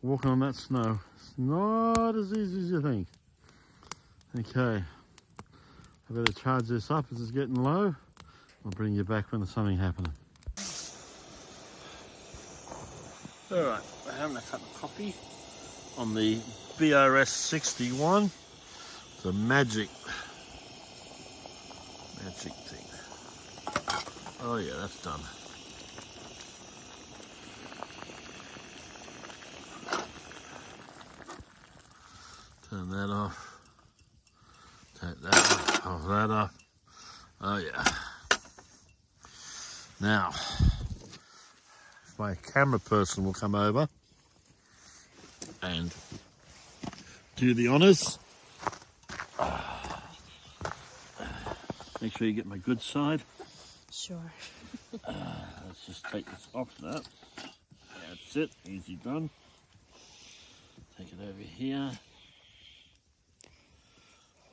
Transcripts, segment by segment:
walking on that snow. It's not as easy as you think. Okay, I better charge this up as it's getting low. I'll bring you back when there's something happening. Alright, we're having a cup of coffee on the BRS 61. It's a magic thing. Oh yeah, that's done. Turn that off. Take that off, that off. Oh yeah. Now, my camera person will come over and do the honours. Make sure you get my good side. Sure. Let's just take this off now. That's it, easy done. Take it over here.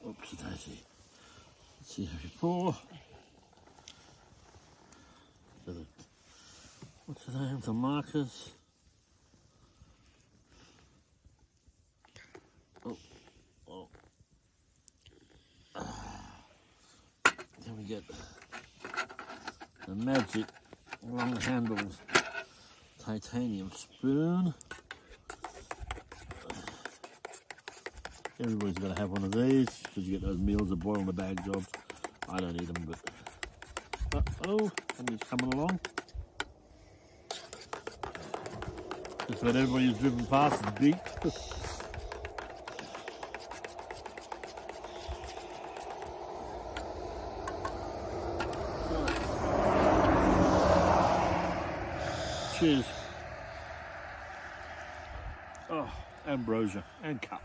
Oops, daisy. Let's see how you pour. What's the name? The markers. Oh. Then we get the magic long-handled titanium spoon. Everybody's got to have one of these because you get those meals that boil in the bag jobs. I don't eat them, but somebody's coming along. Just let everybody who's driven past is beat. Cheers. Oh, ambrosia and cup.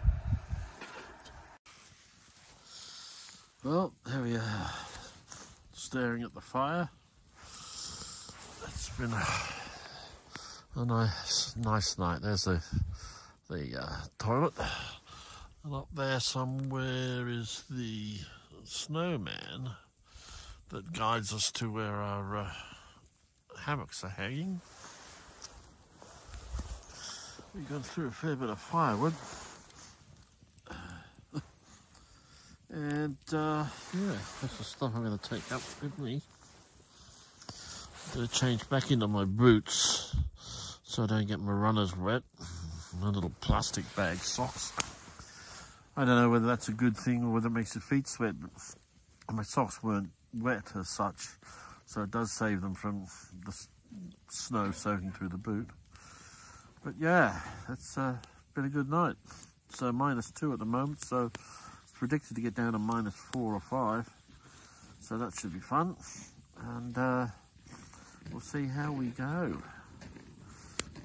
Well, there we are, staring at the fire. It's been a nice night. There's the toilet, and up there somewhere is the snowman that guides us to where our hammocks are hanging. We've gone through a fair bit of firewood. And yeah, that's the stuff I'm going to take up with me. I'm going to change back into my boots so I don't get my runners wet. My little plastic bag socks. I don't know whether that's a good thing or whether it makes your feet sweat, but my socks weren't wet as such, so it does save them from the snow soaking through the boot. But yeah, it's been a good night. So -2 at the moment, so predicted to get down to -4 or 5, so that should be fun, and we'll see how we go.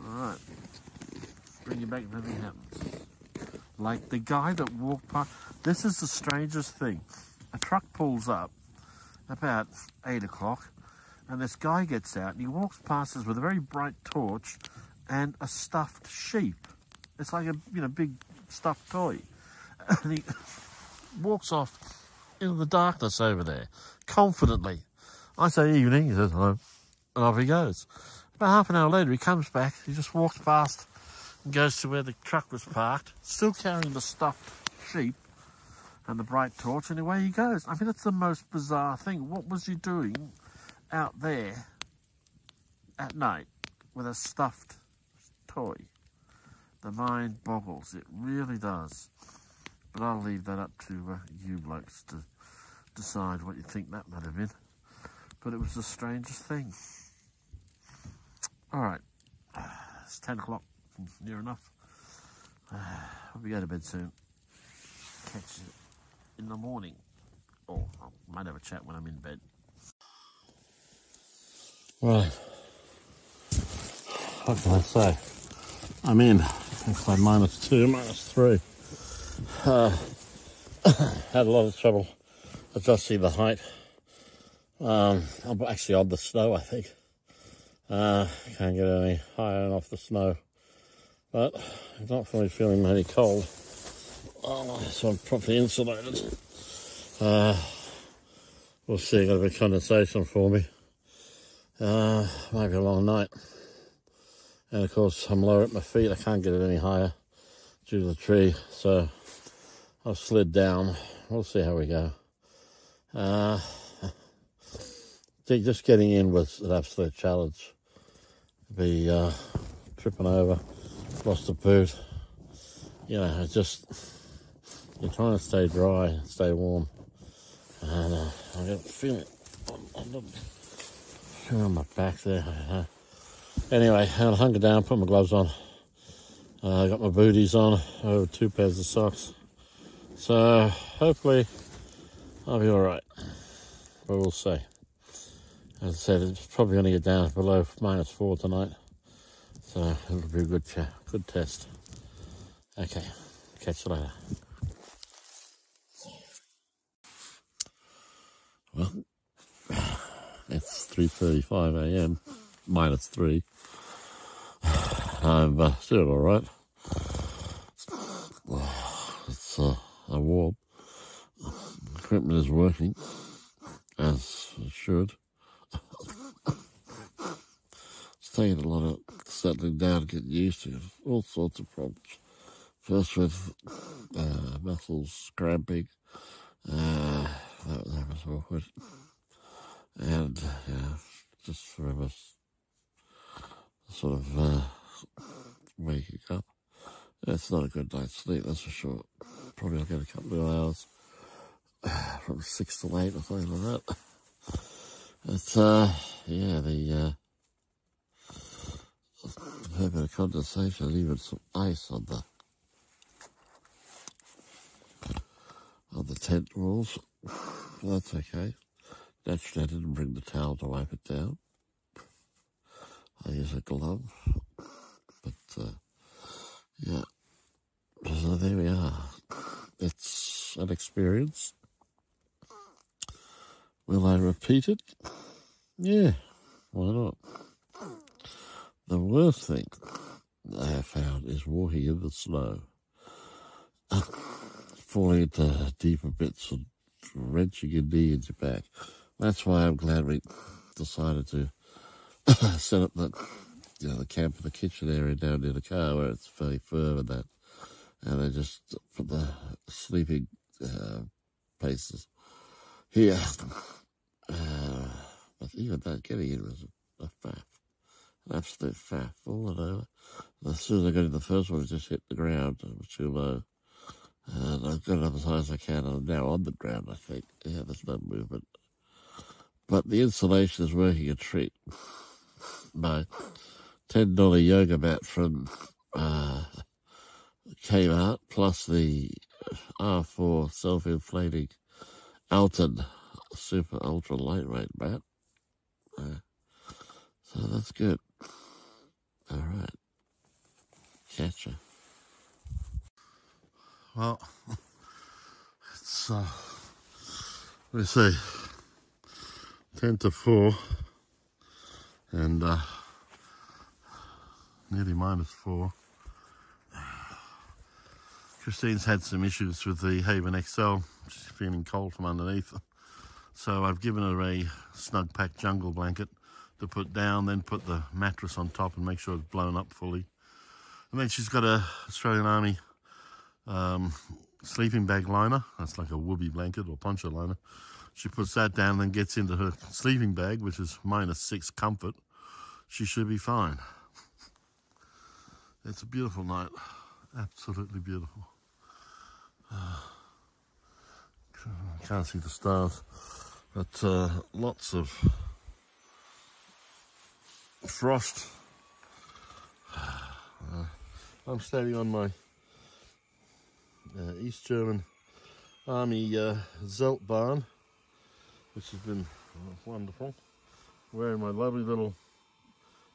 Alright, bring you back if anything happens. Like the guy that walked past, this is the strangest thing. A truck pulls up about 8 o'clock, and this guy gets out and he walks past us with a very bright torch and a stuffed sheep. It's like a big stuffed toy, and he walks off into the darkness over there, confidently. I say evening, he says hello, and off he goes. About half an hour later, he comes back, he just walks past and goes to where the truck was parked, still carrying the stuffed sheep and the bright torch, and away he goes. I mean, that's the most bizarre thing. What was you doing out there at night with a stuffed toy? The mind boggles, it really does. But I'll leave that up to you blokes to decide what you think that might have been. But it was the strangest thing. Alright, it's 10 o'clock, near enough. I'll be going to bed soon. Catch you in the morning. Or I might have a chat when I'm in bed. Right. What can I say? I'm in. It's like -2, -3. Had a lot of trouble adjusting the height. I'm actually on the snow, I think. Can't get any higher and off the snow. But I'm not really feeling any cold. So I'm properly insulated. We'll see, got a bit of condensation for me. Might be a long night. And of course I'm lower at my feet, I can't get it any higher due to the tree, so I've slid down. We'll see how we go. Just getting in was an absolute challenge. Be tripping over, lost a boot. You know, it's just, you're trying to stay dry, stay warm. And I got a feeling on my back there. Anyway, I hunker down, put my gloves on. I got my booties on, over 2 pairs of socks. So hopefully I'll be all right, but we'll see. As I said, it's probably going to get down below -4 tonight, so it'll be a good test. Okay, catch you later. Well, it's 3:35 a.m. -3. I'm still all right. It's I'm warm. Equipment is working as it should. It's taking a lot of settling down, getting used to all sorts of problems. First with muscles cramping, that was awkward. And just forever sort of waking up. It's not a good night's sleep, that's for sure. Probably I'll get a couple of hours from 6 to 8 or something like that. It's the fair bit of condensation, even some ice on the tent walls. That's okay. Naturally, I didn't bring the towel to wipe it down. I use a glove, but yeah. So there we are. It's an experience. Will I repeat it? Yeah, why not? The worst thing I have found is walking in the snow, falling into deeper bits and wrenching your knee into your back. That's why I'm glad we decided to set up the camp in the kitchen area down near the car where it's fairly firm and that. And I just put the sleeping places here. But even that, getting in was a faff. An absolute faff, falling over. And as soon as I got in the first one, it just hit the ground. It was too low. And I've got it up as high as I can, and I'm now on the ground, I think. Yeah, there's no movement. But the insulation is working a treat. My $10 yoga mat from Kmart, plus the R4 self-inflating Alton super ultra lightweight mat. So that's good. All right. Catch ya. Well, it's, let's see, 10 to 4, and nearly -4. Christine's had some issues with the Haven XL. She's feeling cold from underneath. So I've given her a Snug Pack jungle blanket to put down, then put the mattress on top and make sure it's blown up fully. And then she's got a Australian Army sleeping bag liner. That's like a whoopee blanket or poncho liner. She puts that down and then gets into her sleeping bag, which is -6 comfort. She should be fine. It's a beautiful night. Absolutely beautiful. Can't see the stars, but lots of frost. I'm standing on my East German Army Zelt barn, which has been wonderful. Wearing my lovely little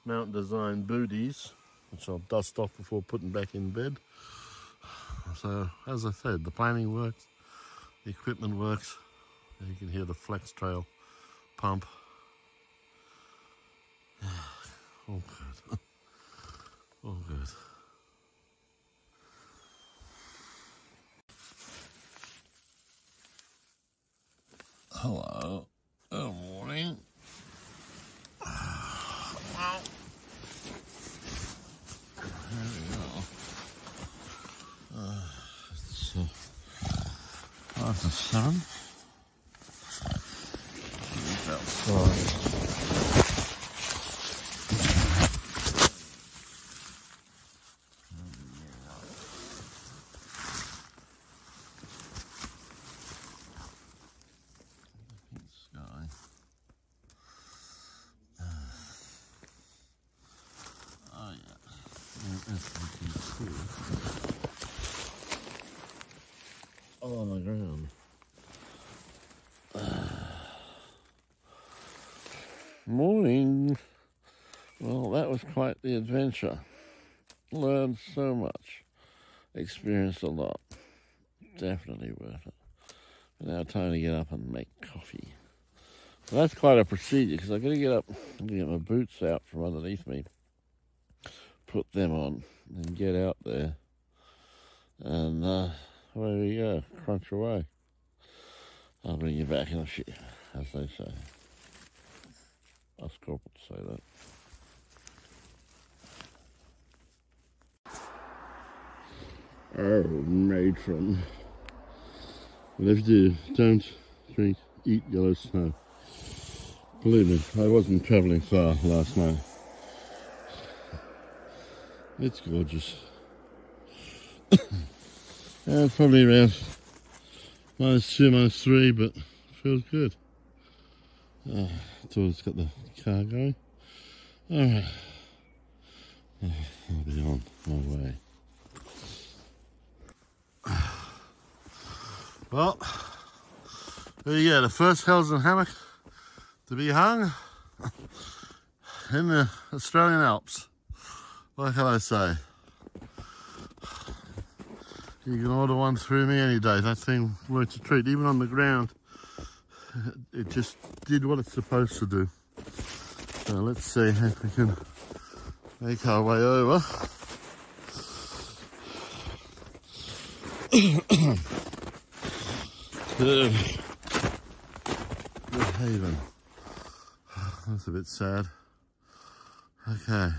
Mountain Design booties, which I'll dust off before putting back in bed. So, as I said, the planning works, the equipment works. You can hear the flex trail pump. All good. All good. Hello. Good morning. After 7. It's outside. On the ground. Morning. Well, that was quite the adventure. Learned so much. Experienced a lot. Definitely worth it. Now time to get up and make coffee. Well, that's quite a procedure because I've got to get up and get my boots out from underneath me. Put them on and get out there. And away we go, crunch away. I'll bring you back in a few, as they say. Us corporals say that. Oh, matron. Whatever you do, don't drink, eat yellow snow. Believe me, I wasn't travelling far last night. It's gorgeous. It's probably around -2, -3, but feels good. It's got the car going. Alright. I'll be on my way. Well, there you go, the first Helsdon Hammock to be hung in the Australian Alps. What can I say? You can order one through me any day. That thing works a treat. Even on the ground, it just did what it's supposed to do. So let's see if we can make our way over. To the haven. That's a bit sad. Okay.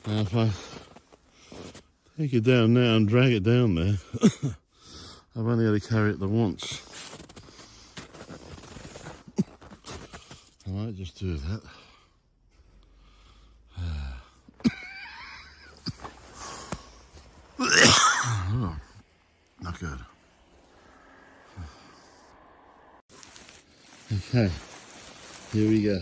Now if I take it down now and drag it down there, I've only got to carry it the once. I might just do that. Oh, not good. Okay, here we go.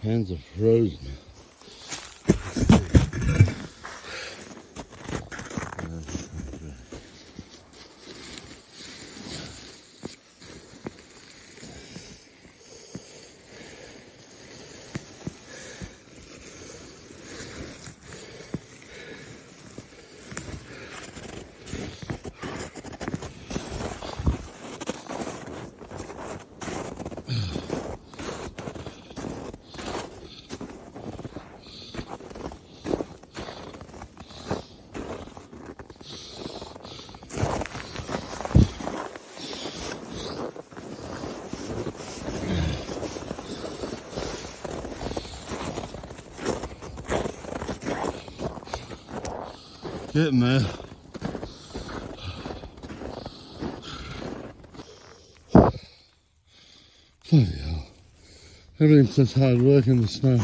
Hands are frozen. Getting there. Bloody hell. Everything's such hard work in the snow.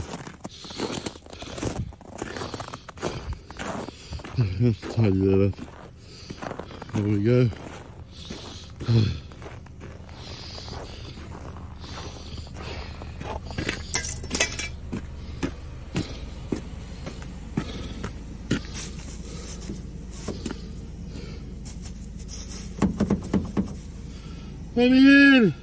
Let's tidy that up. There we go. Let me in!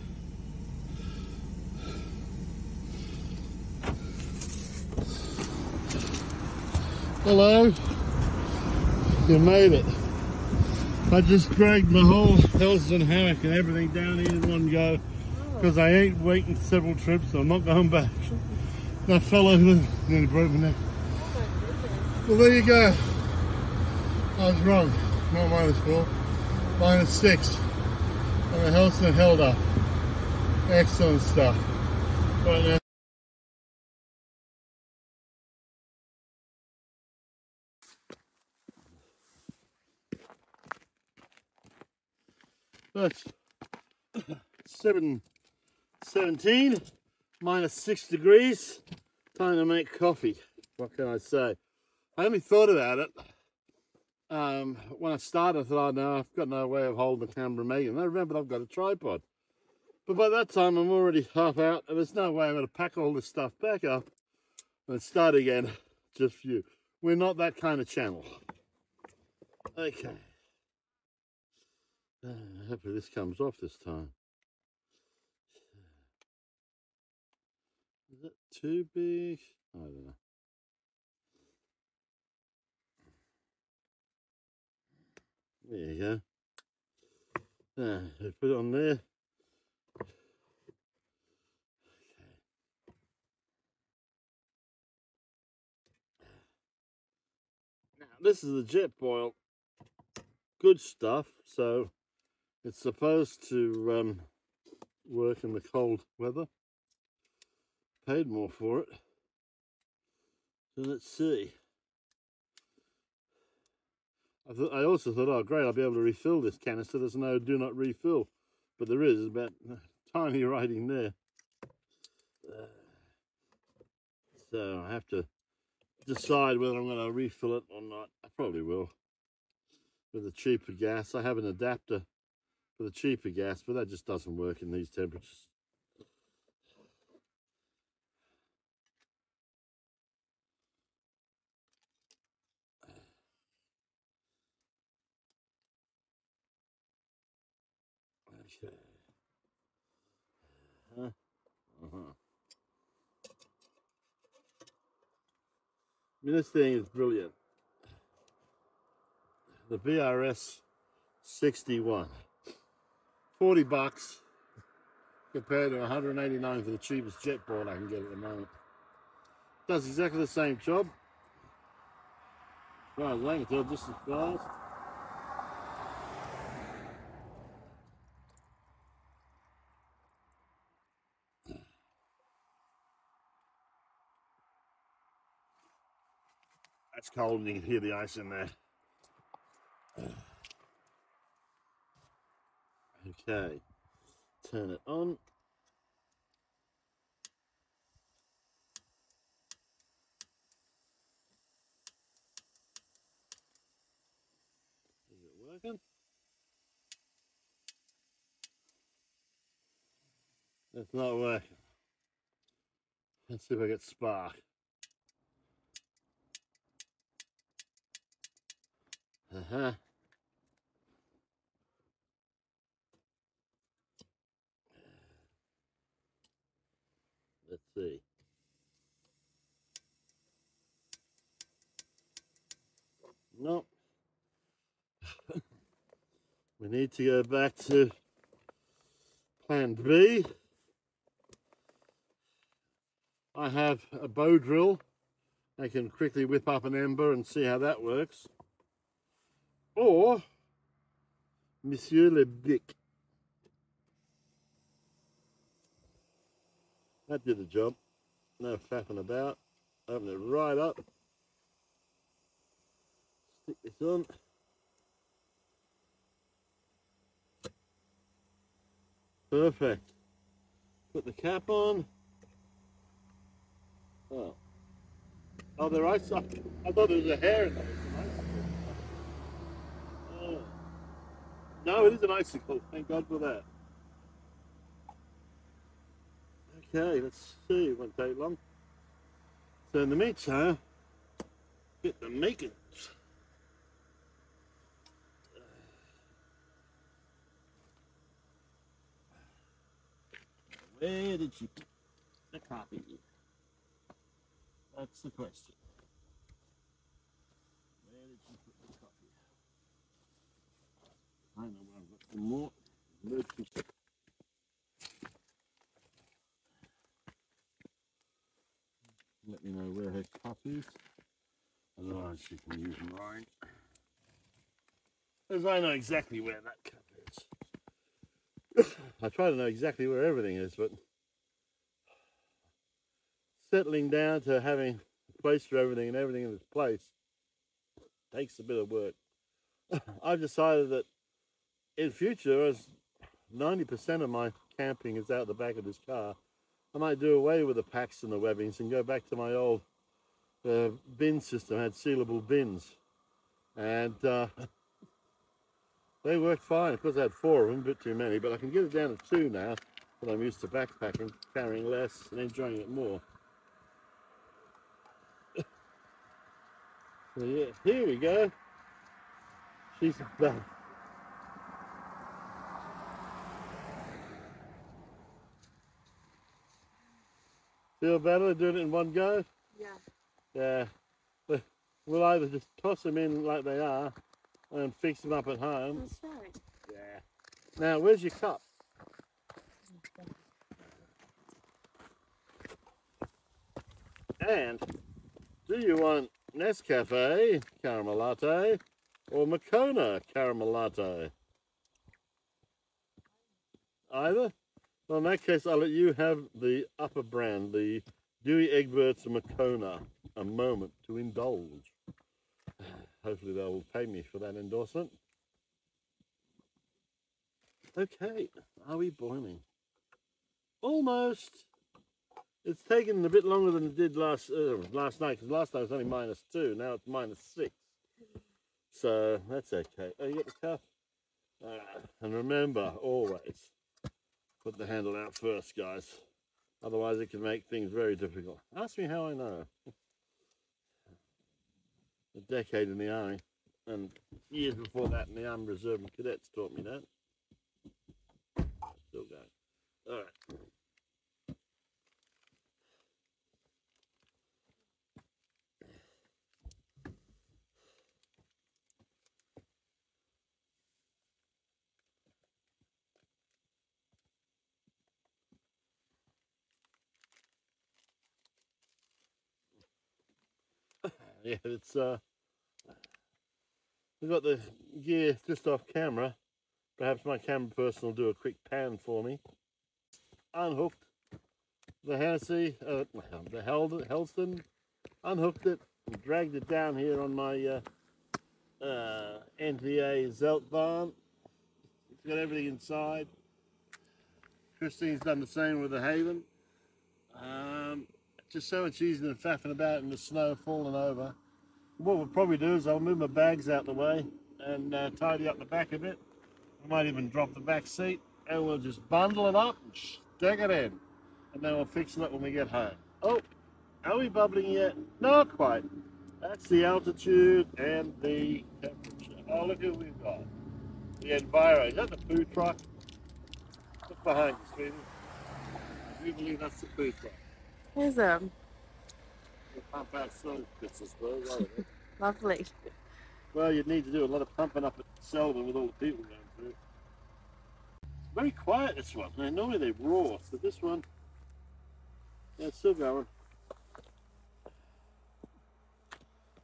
Hello? You made it. I just dragged my whole Helsdon Hammock and everything down here in one go because I ain't waiting several trips, so I'm not going back. That fellow who nearly broke my neck. Well, there you go. I was wrong. Not -4, -6. And the Helsdon held up. Excellent stuff. Right now. That's 7:17, -6 degrees. Time to make coffee. What can I say? I only thought about it when I started. I thought, oh no, I've got no way of holding the camera making. I remember I've got a tripod. But by that time, I'm already half out, and there's no way I'm going to pack all this stuff back up and start again just for you. We're not that kind of channel. Okay. Hopefully this comes off this time. Is it too big? I don't know. There you go. Put it on there. Now, this is the jet boil. Good stuff. So it's supposed to work in the cold weather. Paid more for it. So let's see. I also thought, oh great, I'll be able to refill this canister. There's no do not refill, but there is about tiny writing there. So I have to decide whether I'm going to refill it or not. I probably will. With the cheaper gas, I have an adapter for the cheaper gas, but that just doesn't work in these temperatures. Okay. I mean, this thing is brilliant. The VRS 61, 40 bucks compared to 189 for the cheapest jet boil I can get at the moment. Does exactly the same job. As far as I can tell, just as fast. That's cold and you can hear the ice in there. Okay, turn it on. Is it working? It's not working. Let's see if I get spark. Uh-huh. Let's see. Nope. We need to go back to plan B. I have a bow drill. I can quickly whip up an ember and see how that works. Or Monsieur le Bic. That did the job. No faffing about. Open it right up. Stick this on. Perfect. Put the cap on. Oh. Oh, they're ice. I thought there was a hair in there. Oh. No, it is an icicle. Thank God for that. Okay, let's see. It won't take long. So in the meantime, get the makings. Where did you put the coffee? That's the question. Where did you put the coffee? I know where I've got some more. tooth. Otherwise she can use mine. As I know exactly where that cup is. I try to know exactly where everything is, but settling down to having a place for everything and everything in its place takes a bit of work. I've decided that in future, as 90% of my camping is out the back of this car, I might do away with the packs and the webbings and go back to my old bin system. I had sealable bins, and they worked fine. Of course, I had 4 of them, a bit too many, but I can get it down to 2 now that I'm used to backpacking, carrying less and enjoying it more. So yeah, here we go. She's back. Feel better doing it in one go? Yeah. Yeah. But we'll either just toss them in like they are and fix them up at home. That's right. Yeah. Now, where's your cup? And do you want Nescafe caramel latte or Moccona caramel latte? Either? Well, in that case, I'll let you have the upper brand, the Dewey Egberts Moccona. A moment to indulge. Hopefully they'll pay me for that endorsement. Okay, are we boiling? Almost. It's taken a bit longer than it did last night, because last night it was only -2. Now it's -6. So that's okay. Oh, you got the cup? And remember, always put the handle out first, guys. Otherwise it can make things very difficult. Ask me how I know. A decade in the army, and years before that in the Army Reserve and Cadets taught me that. Still going. All right. Yeah, it's we've got the gear just off camera. Perhaps my camera person will do a quick pan for me. Unhooked the Hennessy, the Helsdon, unhooked it, and dragged it down here on my NTA Zelt barn. It's got everything inside. Christine's done the same with the Haven. Just so much easier than faffing about in the snow falling over. What we'll probably do is I'll move my bags out the way and tidy up the back a bit. I might even drop the back seat and we'll just bundle it up and stick it in. And then we'll fix it up when we get home. Oh, are we bubbling yet? Not quite. That's the altitude and the temperature. Oh, look who we've got. The Enviro. Is that the poo truck? Look behind you, sweetie. Do you believe that's the poo truck? Here's We'll pump out some bits, I suppose, won't it? lovely. Well, you'd need to do a lot of pumping up at Selden with all the people going through. Very quiet, this one. Now, normally they roar, so this one, yeah, it's still going.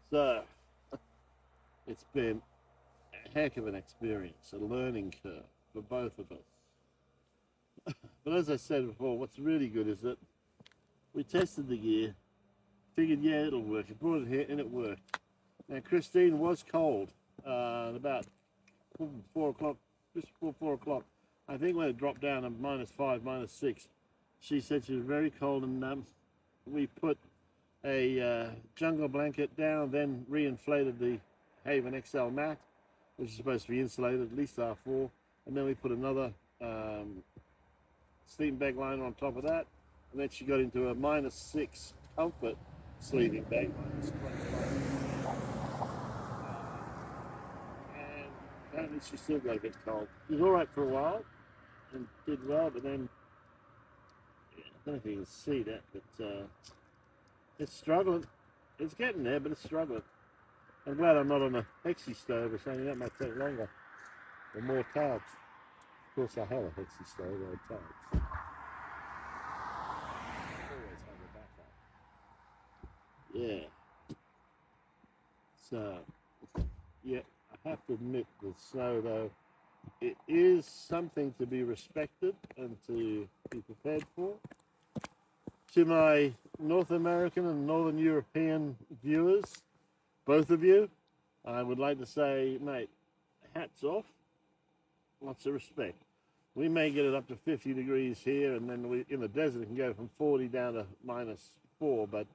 So, it's been a heck of an experience, a learning curve for both of us. But as I said before, what's really good is that we tested the gear, figured, yeah, it'll work. I brought it here and it worked. Now, Christine was cold about 4 o'clock, just before 4 o'clock. I think when it dropped down to -5, -6, she said she was very cold, and we put a jungle blanket down, then re-inflated the Haven XL mat, which is supposed to be insulated, at least R4, and then we put another sleeping bag liner on top of that, and then she got into a -6 comfort sleeping bag, -25. And apparently she still got a bit cold. She was all right for a while and did well, but then, yeah, I don't know if you can see that, but it's struggling. It's getting there, but it's struggling. I'm glad I'm not on a hexi stove or something. That might take longer or more tabs. Of course, I have a hexi stove or tabs. Always have a backup. Yeah. So, yeah, I have to admit the snow, though, it is something to be respected and to be prepared for. To my North American and Northern European viewers, both of you, I would like to say, mate, hats off, lots of respect. We may get it up to 50 degrees here, and then in the desert it can go from 40 down to -4, but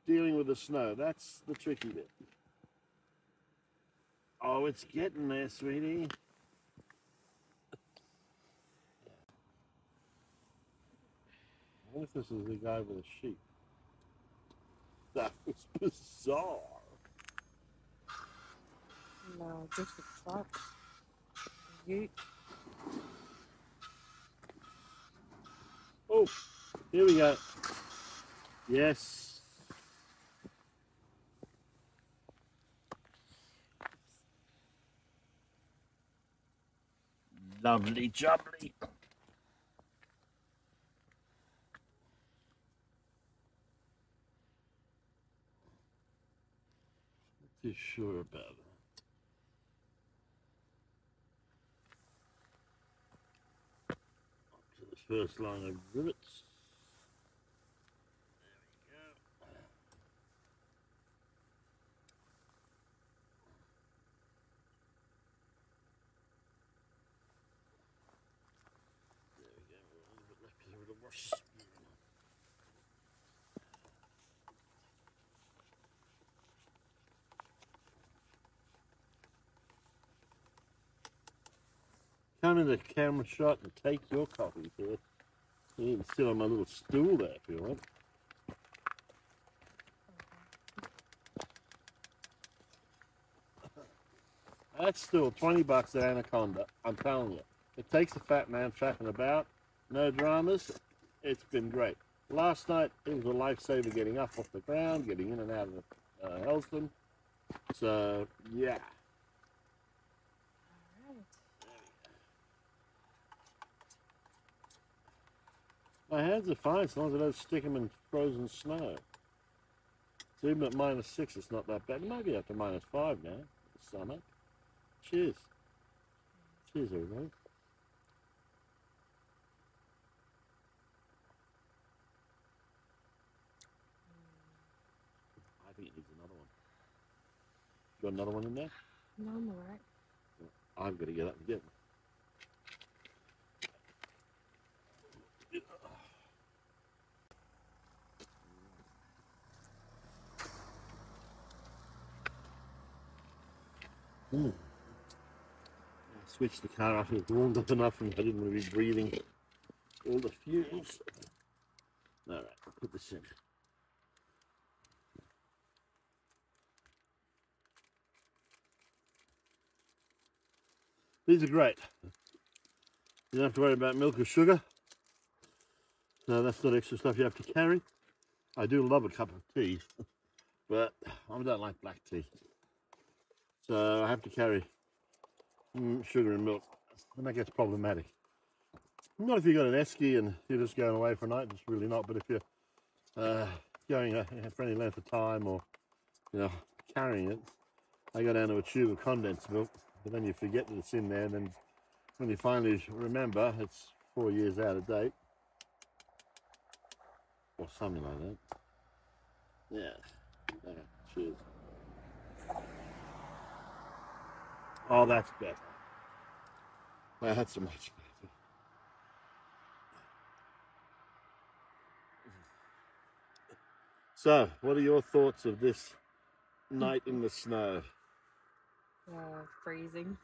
dealing with the snow, that's the tricky bit. Oh, it's getting there, sweetie. I wonder if this is the guy with a sheep. That was bizarre. No, just a truck. You. Oh, here we go. Yes. Lovely jubbly. Not too sure about it. Up to the first line of rivets. There we go. We're a little bit left because we're a little worse. Come in the camera shot and take your copy here. You can sit on my little stool there if you want. That's still 20 bucks at Anaconda, I'm telling you. It takes a fat man fapping about, no dramas. It's been great. Last night, it was a lifesaver getting up off the ground, getting in and out of Helsdon. So, yeah. My hands are fine as long as I don't stick them in frozen snow. So even at -6, it's not that bad. It might be up to -5 now, the summer. Cheers. Cheers, everybody. I think it needs another one. Got another one in there? No, I'm alright. I've got to get up and get one. Switch the car off. It's warmed up enough and I didn't want to be breathing all the fumes. Alright, I'll put this in. These are great. You don't have to worry about milk or sugar. So that's not extra stuff you have to carry. I do love a cup of tea, but I don't like black tea. So I have to carry sugar and milk, and that gets problematic. Not if you've got an esky and you're just going away for a night, it's really not. But if you're going for any length of time or, you know, carrying it, I go down to a tube of condensed milk, but then you forget that it's in there, and then when you finally remember, it's 4 years out of date. Or something like that. Yeah. Cheers. Oh, that's better. Well, that's so much better. So, what are your thoughts of this night in the snow? Freezing.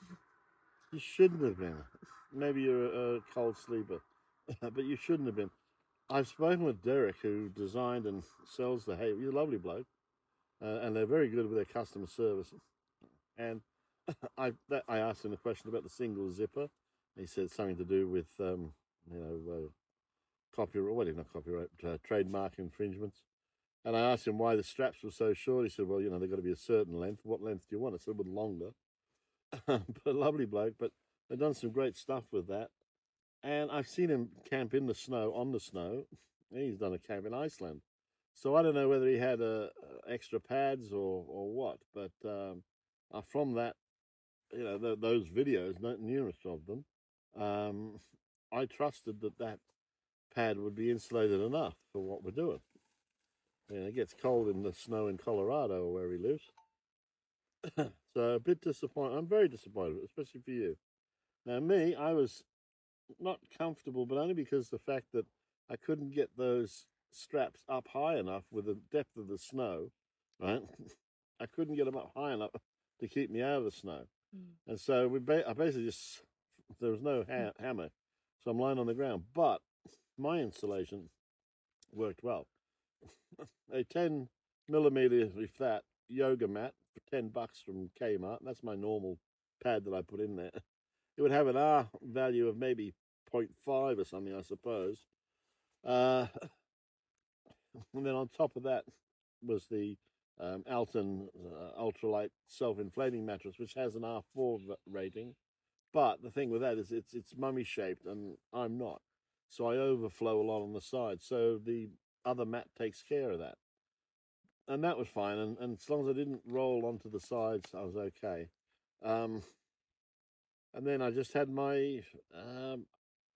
You shouldn't have been. Maybe you're a cold sleeper, but you shouldn't have been. I've spoken with Derek, who designed and sells the hay. He's a lovely bloke, and they're very good with their customer service. And I asked him a question about the single zipper. He said something to do with copyright, well, not copyright, trademark infringements. And I asked him why the straps were so short. He said, well, they've got to be a certain length. What length do you want? I said, well, longer. But lovely bloke. But they've done some great stuff with that. And I've seen him camp in the snow, on the snow. He's done a camp in Iceland. So I don't know whether he had extra pads or what, but from that, you know, those videos, numerous of them, I trusted that pad would be insulated enough for what we're doing. And it gets cold in the snow in Colorado where he lives. So a bit disappointed. I'm very disappointed, especially for you. Now me, I was not comfortable, but only because the fact that I couldn't get those straps up high enough with the depth of the snow, right? I couldn't get them up high enough to keep me out of the snow. And so I basically just, there was no hammer. So I'm lying on the ground, but my insulation worked well. A 10 millimeter, if that, yoga mat for $10 from Kmart. That's my normal pad that I put in there. It would have an R value of maybe 0.5 or something, I suppose. And then on top of that was the Alton ultralight self-inflating mattress, which has an R4 rating. But the thing with that is it's mummy shaped, and I'm not. So I overflow a lot on the side. So the other mat takes care of that. And that was fine. And as long as I didn't roll onto the sides, I was okay. And then I just had my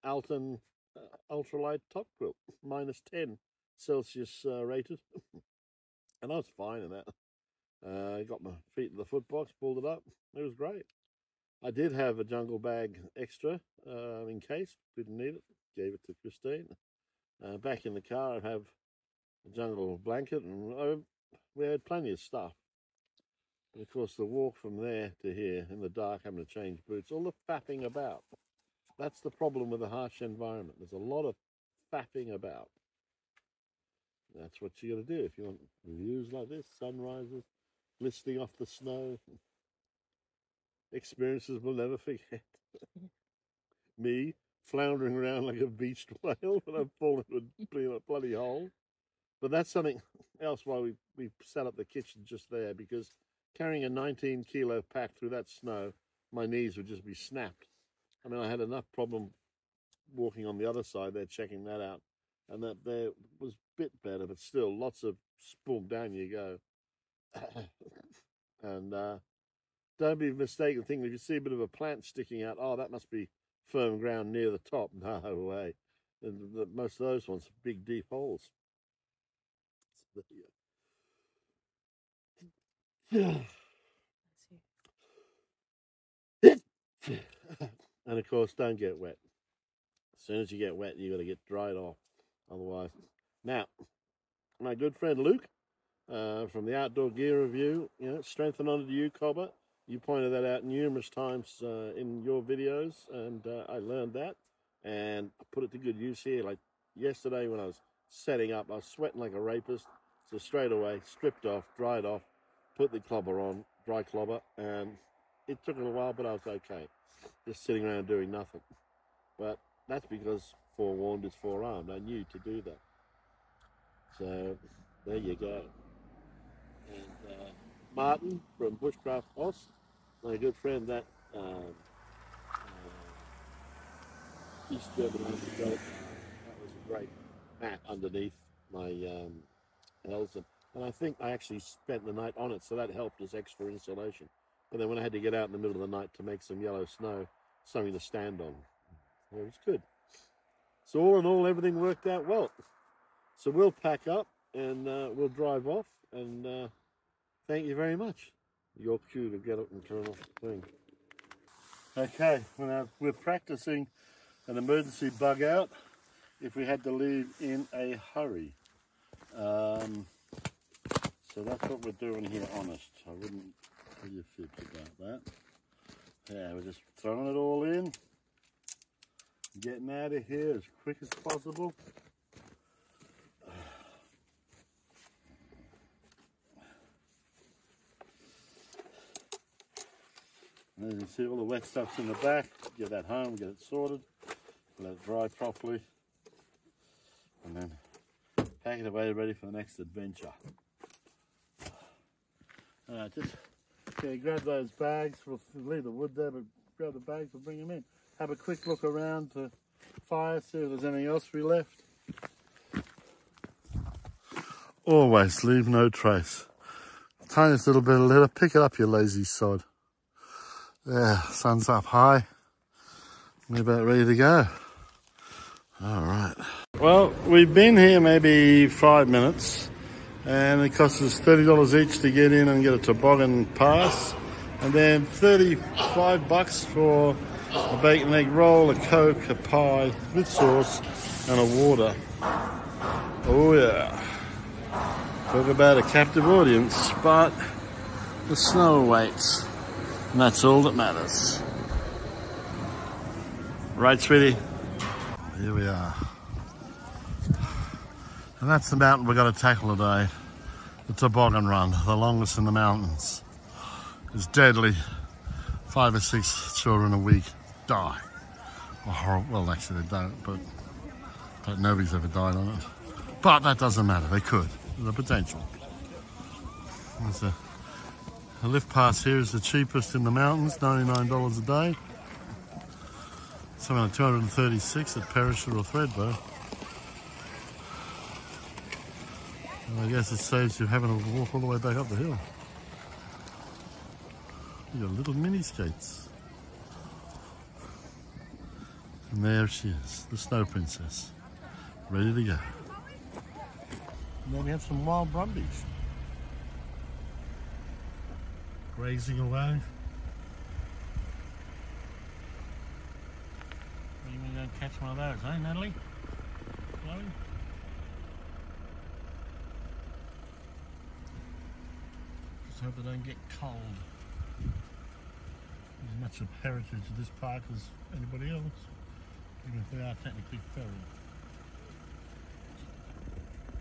Alton ultralight top quilt, -10 Celsius rated. And I was fine in that. I got my feet in the foot box, pulled it up. It was great. I did have a jungle bag extra in case. Didn't need it. Gave it to Christine. Back in the car, I have a jungle blanket, and we had plenty of stuff. And of course, the walk from there to here in the dark, having to change boots, all the faffing about. That's the problem with a harsh environment. There's a lot of faffing about. That's what you got to do if you want views like this, sunrises, glistening off the snow. Experiences we'll never forget. Me floundering around like a beached whale when I've fallen into a bloody hole. But that's something else why we set up the kitchen just there, because carrying a 19-kilo pack through that snow, my knees would just be snapped. I mean, I had enough problem walking on the other side there, checking that out, and that there was a bit better, but still lots of spoon, down you go. And don't be mistaken thinking if you see a bit of a plant sticking out, oh, that must be firm ground near the top. No way. And most of those ones are big, deep holes. And of course, don't get wet. As soon as you get wet, you got to get dried off. Otherwise, now, my good friend Luke from the Outdoor Gear Review, you know, strengthen onto you, Cobber. You pointed that out numerous times in your videos, and I learned that and I put it to good use here. Like yesterday when I was setting up, I was sweating like a rapist. So straight away, stripped off, dried off, put the clobber on, dry clobber, and it took a little while, but I was okay. Just sitting around doing nothing. But that's because forewarned is forearmed. I knew to do that. So there you go. And Martin from Bushcraft Oz, my good friend, that East German that was a great mat underneath my Helsdon. And I think I actually spent the night on it, so that helped as extra insulation. But then when I had to get out in the middle of the night to make some yellow snow, something to stand on, it was good. So all in all, everything worked out well. So we'll pack up and we'll drive off, and thank you very much. Your cue to get up and turn off the thing. Okay, well, we're practicing an emergency bug out if we had to leave in a hurry. So that's what we're doing here, honest. I wouldn't tell you fibs about that. Yeah, we're just throwing it all in, getting out of here as quick as possible. And you can see all the wet stuff's in the back. Get that home, get it sorted, let it dry properly, and then pack it away ready for the next adventure. Just grab those bags. We'll leave the wood there, but grab the bags, we'll bring them in. Have a quick look around the fire, see if there's anything else we left. Always leave no trace. Tiniest little bit of litter, pick it up, you lazy sod. There, sun's up high. We're about ready to go. All right. Well, we've been here maybe 5 minutes, and it costs us $30 each to get in and get a toboggan pass, and then $35 for a bacon egg roll, a Coke, a pie with sauce, and a water. Oh yeah. Talk about a captive audience, but the snow awaits, and that's all that matters. Right, sweetie? Here we are. And that's the mountain we've got to tackle today. The toboggan run, the longest in the mountains. It's deadly. 5 or 6 children a week die. Well, actually they don't, but nobody's ever died on it. But that doesn't matter, they could. There's a potential. There's a lift pass here is the cheapest in the mountains, $99 a day. Something like 236 at Perisher or Threadbow. And I guess it saves you having to walk all the way back up the hill. You got little mini skates. And there she is, the Snow Princess, ready to go. And then we have some wild brumbies grazing away. Maybe we're going to catch one of those, eh, Natalie? Chloe? Just hope they don't get cold. As much of heritage of this park as anybody else, even if they are technically feral.